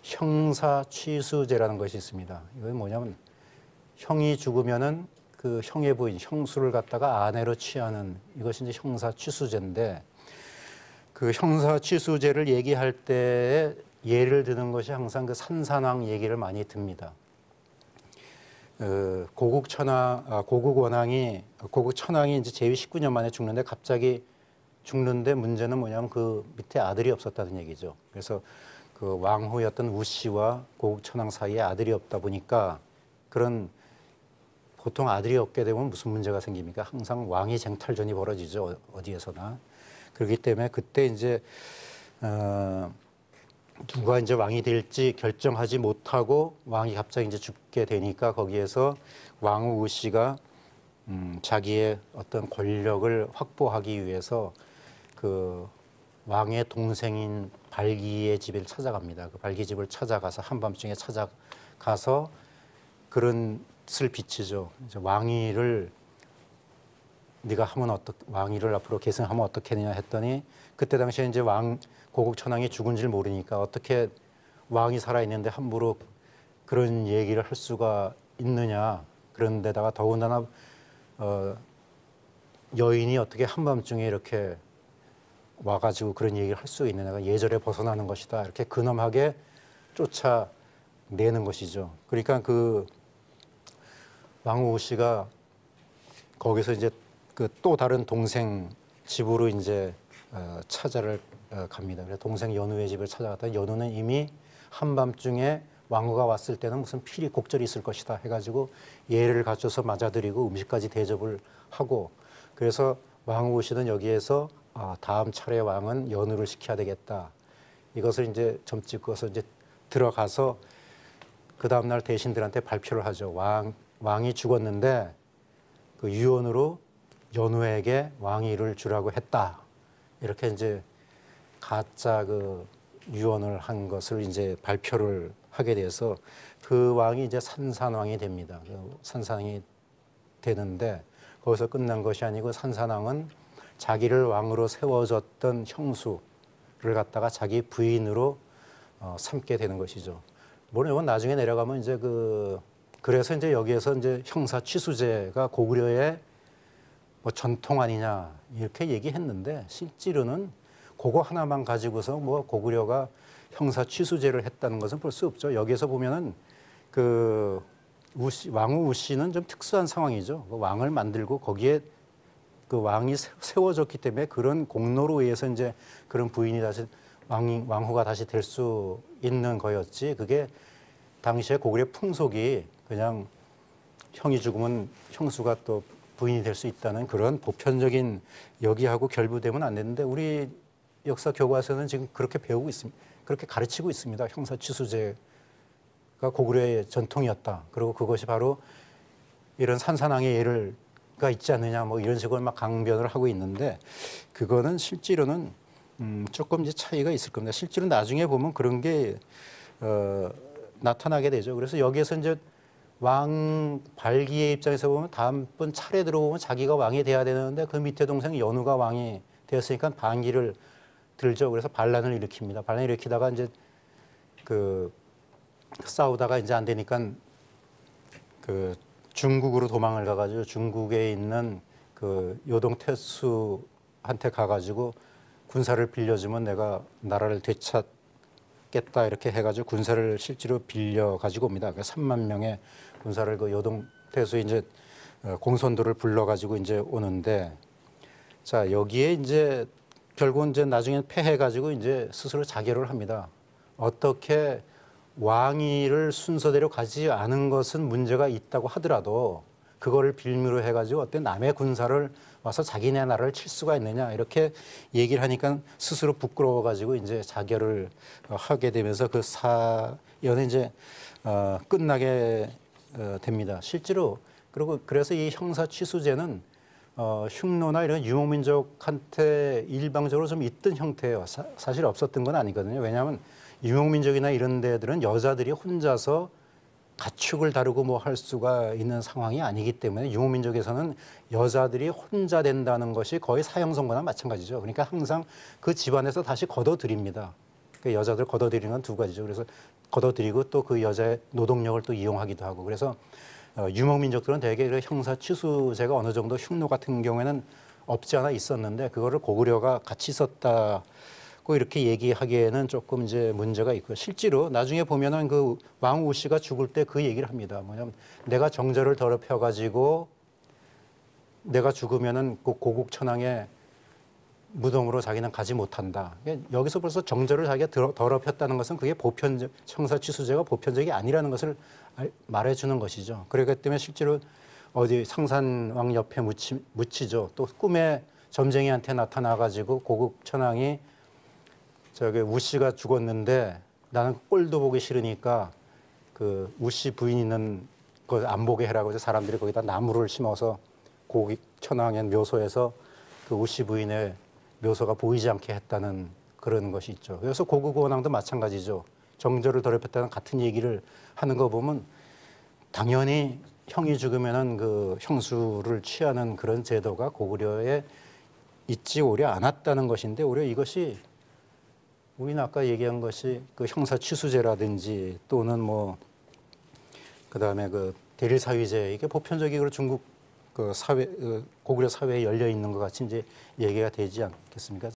형사취수제라는 것이 있습니다. 이건 뭐냐면 형이 죽으면은 그 형의 부인, 형수를 갖다가 아내로 취하는 이것이 이제 형사취수제인데 그 형사취수제를 얘기할 때 예를 드는 것이 항상 그 산산왕 얘기를 많이 듭니다. 고국 천황이 이제 제위 19년 만에 죽는데 갑자기 죽는데 문제는 뭐냐면 그 밑에 아들이 없었다는 얘기죠. 그래서 그 왕후였던 우씨와 고국 천황 사이에 아들이 없다 보니까 그런 보통 아들이 없게 되면 무슨 문제가 생깁니까? 항상 왕위 쟁탈전이 벌어지죠. 어디에서나. 그렇기 때문에 그때 이제 누가 이제 왕이 될지 결정하지 못하고 왕이 갑자기 이제 죽게 되니까 거기에서 왕후 우씨가 자기의 어떤 권력을 확보하기 위해서 그 왕의 동생인 발기의 집을 찾아갑니다. 그 발기 집을 찾아가서 한밤중에 찾아가서 그런 뜻을 비치죠. 이제 왕위를 네가 하면 왕위를 앞으로 계승하면 어떻게 되냐 했더니 그때 당시에 이제 고국 천황이 죽은 줄 모르니까 어떻게 왕이 살아있는데 함부로 그런 얘기를 할 수가 있느냐. 그런데다가 더군다나 여인이 어떻게 한밤중에 이렇게 와가지고 그런 얘기를 할 수 있느냐가 예절에 벗어나는 것이다. 이렇게 근엄하게 쫓아내는 것이죠. 그러니까 그 왕후 씨가 거기서 이제 그 또 다른 동생 집으로 이제 찾아를 갑니다. 그래서 동생 연우의 집을 찾아갔더니 연우는 이미 한밤중에 왕후가 왔을 때는 무슨 필히 곡절이 있을 것이다 해가지고 예를 갖춰서 맞아들이고 음식까지 대접을 하고 그래서 왕후 씨는 여기에서 다음 차례 왕은 연우를 시켜야 되겠다. 이것을 이제 점찍어서 이제 들어가서 그 다음 날 대신들한테 발표를 하죠. 왕이 죽었는데 그 유언으로 연우에게 왕위를 주라고 했다. 이렇게 이제 가짜 그 유언을 한 것을 이제 발표를 하게 돼서 그 왕이 이제 산산왕이 됩니다. 산산왕이 되는데 거기서 끝난 것이 아니고 산산왕은 자기를 왕으로 세워줬던 형수를 갖다가 자기 부인으로 삼게 되는 것이죠. 물론 이건 나중에 내려가면 이제 그래서 이제 여기에서 이제 형사취수제가 고구려의 뭐 전통 아니냐 이렇게 얘기했는데 실제로는 그거 하나만 가지고서 뭐 고구려가 형사취수제를 했다는 것은 볼 수 없죠. 여기에서 보면은 그 왕후 우씨는 좀 특수한 상황이죠. 그 왕을 만들고 거기에 그 왕이 세워졌기 때문에 그런 공로로 의해서 이제 그런 부인이 다시 왕후가 다시 될 수 있는 거였지. 그게 당시에 고구려 풍속이 그냥 형이 죽으면 형수가 또 부인이 될 수 있다는 그런 보편적인 여기하고 결부되면 안 되는데 우리 역사 교과서는 지금 그렇게 배우고 있습니다. 그렇게 가르치고 있습니다. 형사취수제가 고구려의 전통이었다. 그리고 그것이 바로 이런 산산왕의 예가 있지 않느냐 뭐 이런 식으로 막 강변을 하고 있는데 그거는 실제로는 조금 이제 차이가 있을 겁니다. 실제로 나중에 보면 그런 게 나타나게 되죠. 그래서 여기에서 이제 왕 발기의 입장에서 보면 다음번 차례 들어보면 자기가 왕이 돼야 되는데 그 밑에 동생 연우가 왕이 되었으니까 반기를 들죠. 그래서 반란을 일으킵니다. 반란을 일으키다가 이제 그 싸우다가 이제 안 되니까 그 중국으로 도망을 가가지고 중국에 있는 그 요동태수한테 가가지고 군사를 빌려주면 내가 나라를 되찾겠다 이렇게 해가지고 군사를 실제로 빌려가지고 옵니다. 그러니까 3만 명의 군사를 그 요동태수 이제 공손도를 불러가지고 이제 오는데 자 여기에 이제 결국은 이제 나중에 패해가지고 이제 스스로 자결을 합니다. 어떻게 왕위를 순서대로 가지 않은 것은 문제가 있다고 하더라도 그거를 빌미로 해가지고 어떤 남의 군사를 와서 자기네 나라를 칠 수가 있느냐 이렇게 얘기를 하니까 스스로 부끄러워가지고 이제 자결을 하게 되면서 그 사연이 이제 끝나게 됩니다. 실제로 그리고 그래서 이 형사취수제는 흉노나 이런 유목민족한테 일방적으로 좀 있던 형태예요. 사실 없었던 건 아니거든요. 왜냐하면 유목민족이나 이런 데들은 여자들이 혼자서 가축을 다루고 뭐 할 수가 있는 상황이 아니기 때문에 유목민족에서는 여자들이 혼자 된다는 것이 거의 사형선고나 마찬가지죠. 그러니까 항상 그 집안에서 다시 걷어들입니다. 그 여자들 걷어들이는 건 두 가지죠. 그래서 걷어들이고 또 그 여자의 노동력을 또 이용하기도 하고 그래서 유목민족들은 대개 그 형사 취수제가 어느 정도 흉노 같은 경우에는 없지 않아 있었는데 그거를 고구려가 같이 썼다고 이렇게 얘기하기에는 조금 이제 문제가 있고요. 실제로 나중에 보면은 그 왕 우씨가 죽을 때 그 얘기를 합니다. 뭐냐면 내가 정절을 더럽혀 가지고 내가 죽으면은 그 고국 천황의 무덤으로 자기는 가지 못한다. 여기서 벌써 정절을 자기가 더럽혔다는 것은 그게 보편적 형사취수제가 보편적이 아니라는 것을 말해주는 것이죠. 그렇기 때문에 실제로 어디 상산왕 옆에 묻히죠. 또 꿈에 점쟁이한테 나타나가지고 고국 천황이 저기 우씨가 죽었는데 나는 꼴도 보기 싫으니까 그 우씨 부인 있는 거 안 보게 해라고 해서 사람들이 거기다 나무를 심어서 고국 천황의 묘소에서 그 우씨 부인의 묘소가 보이지 않게 했다는 그런 것이 있죠. 그래서 고국 원왕도 마찬가지죠. 정절을 더럽혔다는 같은 얘기를 하는 거 보면 당연히 형이 죽으면은 그 형수를 취하는 그런 제도가 고구려에 있지 오려 않았다는 것인데 오히려 이것이 우리는 아까 얘기한 것이 그 형사 취수제라든지 또는 뭐 그다음에 그 대릴사위제 이게 보편적으로 중국 그 사회 고구려 사회에 열려 있는 것 같이 이제 얘기가 되지 않겠습니까?